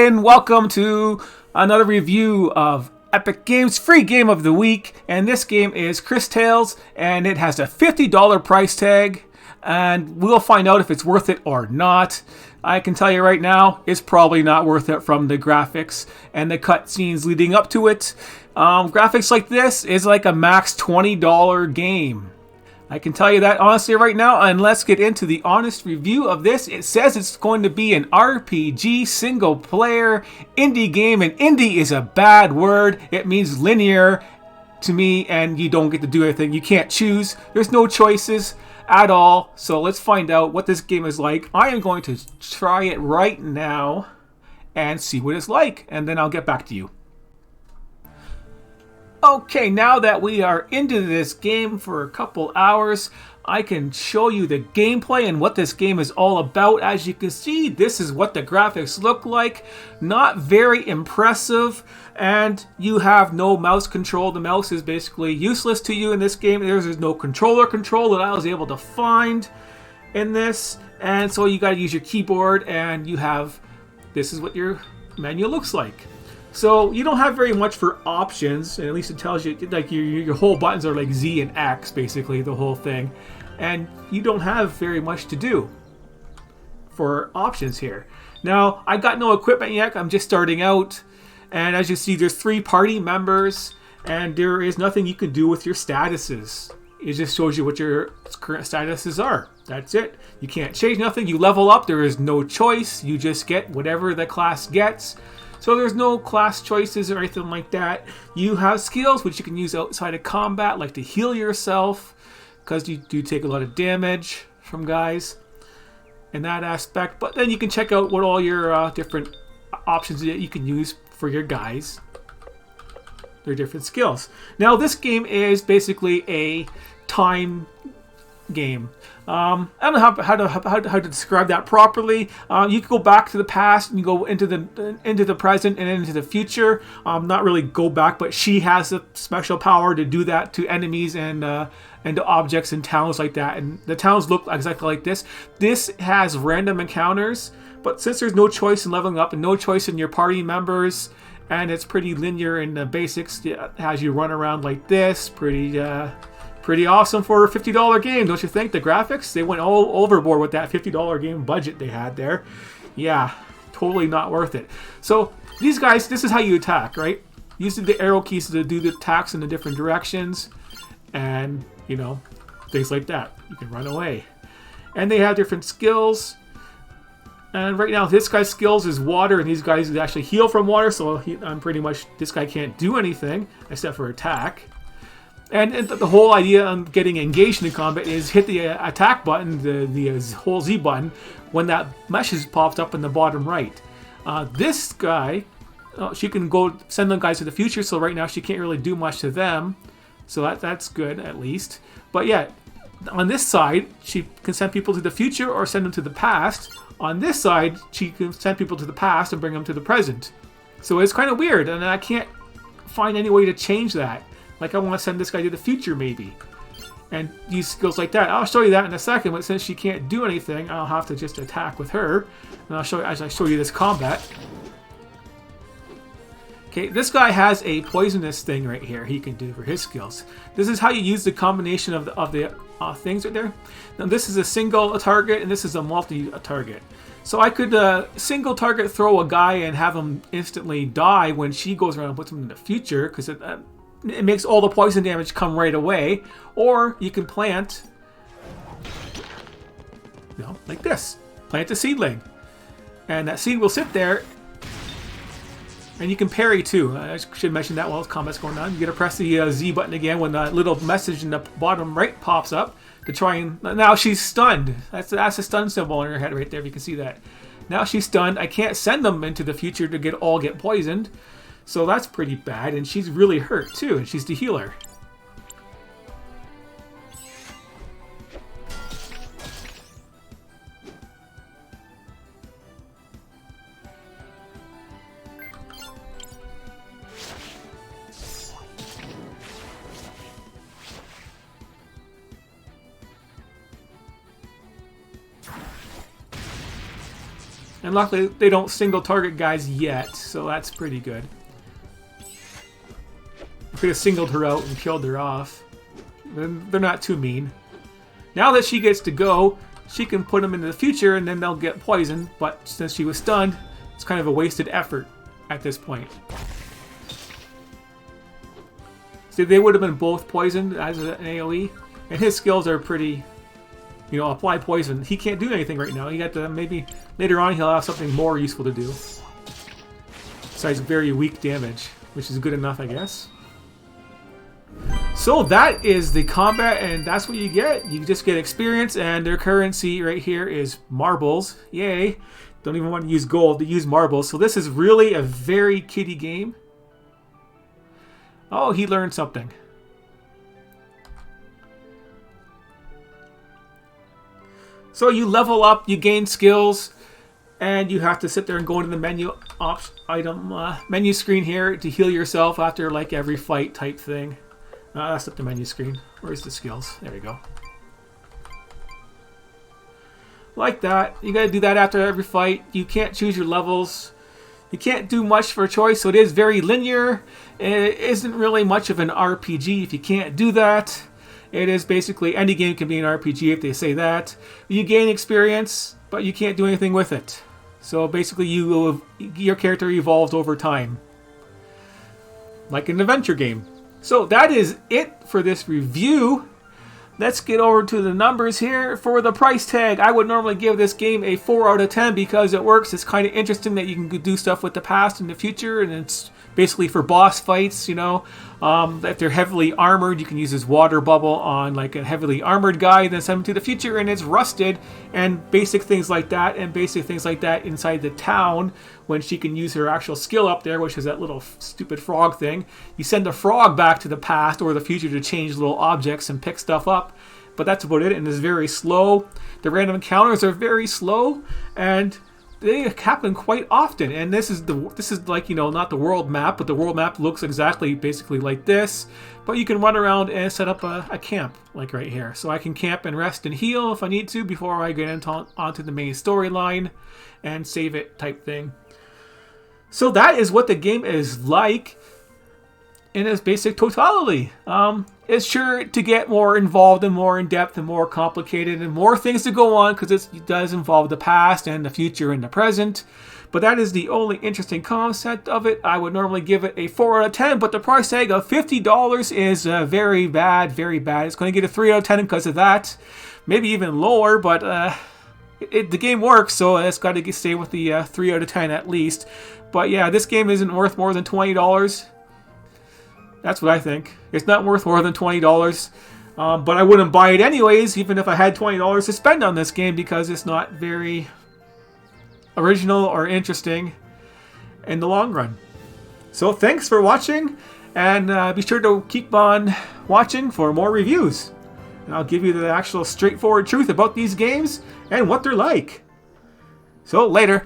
and welcome to another review of Epic Games' free game of the week. And this game is Cris Tales, and it has a $50 price tag. And we'll find out if it's worth it or not. I can tell you right now, it's probably not worth it from the graphics and the cutscenes leading up to it. Graphics like this is like a max $20 game. I can tell you that honestly right now, and let's get into the honest review of this. It says it's going to be an RPG single player indie game, and indie is a bad word. It means linear to me, and you don't get to do anything. You can't choose. There's no choices at all. So let's find out what this game is like. I am going to try it right now and see what it's like, and then I'll get back to you. Okay, now that we are into this game for a couple hours, I can show you the gameplay and what this game is all about. As you can see, this is what the graphics look like. Not very impressive, and you have no mouse control. The mouse is basically useless to you in this game. There's no controller control that I was able to find in this, and so you got to use your keyboard, and you have, this is what your menu looks like. So you don't have very much for options, and at least it tells you like your whole buttons are like Z and X, basically the whole thing, and you don't have very much to do for options here. Now I got no equipment yet. I'm just starting out, and as you see, there's 3 party members, and there is nothing you can do with your statuses. It just shows you what your current statuses are. That's it. You can't change nothing. You level up. There is no choice. You just get whatever the class gets. So there's no class choices or anything like that. You have skills which you can use outside of combat, like to heal yourself, because you do take a lot of damage from guys in that aspect. But then you can check out what all your different options that you can use for your guys. Their different skills. Now this game is basically a time game. I don't know how to describe that properly. You can go back to the past, and you go into the present and into the future. Not really go back, but she has a special power to do that to enemies and to objects and towns like that. And the towns look exactly like this. This has random encounters, but since there's no choice in leveling up and no choice in your party members, and it's pretty linear in the basics, it has you run around like this. Pretty awesome for a $50 game, don't you think? The graphics, they went all overboard with that $50 game budget they had there. Yeah, totally not worth it. So these guys, this is how you attack, right? Using the arrow keys to do the attacks in the different directions, and you know, things like that. You can run away, and they have different skills. And right now, this guy's skills is water, and these guys actually heal from water. So I'm pretty much, this guy can't do anything except for attack. And the whole idea of getting engaged in combat is hit the attack button, the whole Z button, when that message pops up in the bottom right. This guy, she can go send them guys to the future, so right now she can't really do much to them. So that's good, at least. But yeah, on this side, she can send people to the future or send them to the past. On this side, she can send people to the past and bring them to the present. So it's kind of weird, and I can't find any way to change that. Like, I want to send this guy to the future, maybe. And use skills like that. I'll show you that in a second, but since she can't do anything, I'll have to just attack with her. And I'll show you as I show you this combat. Okay, this guy has a poisonous thing right here he can do for his skills. This is how you use the combination of the things right there. Now, this is a single target, and this is a multi-target. So I could single target throw a guy and have him instantly die when she goes around and puts him in the future, because it makes all the poison damage come right away. Or you can plant, you know, like this. Plant a seedling. And that seed will sit there. And you can parry too. I should mention that while combat's going on. You gotta press the Z button again when the little message in the bottom right pops up to try and... Now she's stunned. That's a stun symbol on her head right there, if you can see that. Now she's stunned. I can't send them into the future to get poisoned. So that's pretty bad, and she's really hurt too, and she's the healer. And luckily, they don't single target guys yet, so that's pretty good. Could have singled her out and killed her off. They're not too mean. Now that she gets to go, she can put them into the future and then they'll get poisoned. But since she was stunned, it's kind of a wasted effort at this point. See, they would have been both poisoned as an AoE. And his skills are pretty, you know, apply poison. He can't do anything right now. He got to, maybe later on he'll have something more useful to do. Besides very weak damage, which is good enough, I guess. So that is the combat, and that's what you get. You just get experience, and their currency right here is marbles. Yay. Don't even want to use gold, to use marbles. So this is really a very kiddie game. Oh, he learned something. So you level up, you gain skills, and you have to sit there and go into the menu menu screen here to heal yourself after like every fight type thing. That's not the menu screen. Where's the skills? There we go. Like that. You gotta do that after every fight. You can't choose your levels. You can't do much for choice, so it is very linear. It isn't really much of an RPG if you can't do that. It is basically, any game can be an RPG if they say that. You gain experience, but you can't do anything with it. So basically your character evolves over time. Like an adventure game. So that is it for this review. Let's get over to the numbers here. For the price tag, I would normally give this game a 4 out of 10 because it works. It's kind of interesting that you can do stuff with the past and the future, and it's basically for boss fights, you know. If they're heavily armored, you can use this water bubble on like a heavily armored guy, then send him to the future and it's rusted, and basic things like that, and basic things like that inside the town when she can use her actual skill up there, which is that little stupid frog thing. You send the frog back to the past or the future to change little objects and pick stuff up, but that's about it, and it's very slow. The random encounters are very slow, and they happen quite often, and this is like, you know, not the world map, but the world map looks exactly basically like this, but you can run around and set up a camp like right here. So I can camp and rest and heal if I need to before I get onto the main storyline and save it type thing. So that is what the game is like in its basic totality. It's sure to get more involved and more in-depth and more complicated and more things to go on because it does involve the past and the future and the present. But that is the only interesting concept of it. I would normally give it a 4 out of 10, but the price tag of $50 is very bad, very bad. It's going to get a 3 out of 10 because of that. Maybe even lower, but the game works, so it's got to stay with the 3 out of 10 at least. But yeah, this game isn't worth more than $20. That's what I think. It's not worth more than $20, but I wouldn't buy it anyways, even if I had $20 to spend on this game, because it's not very original or interesting in the long run. So thanks for watching, and be sure to keep on watching for more reviews. And I'll give you the actual straightforward truth about these games and what they're like. So later.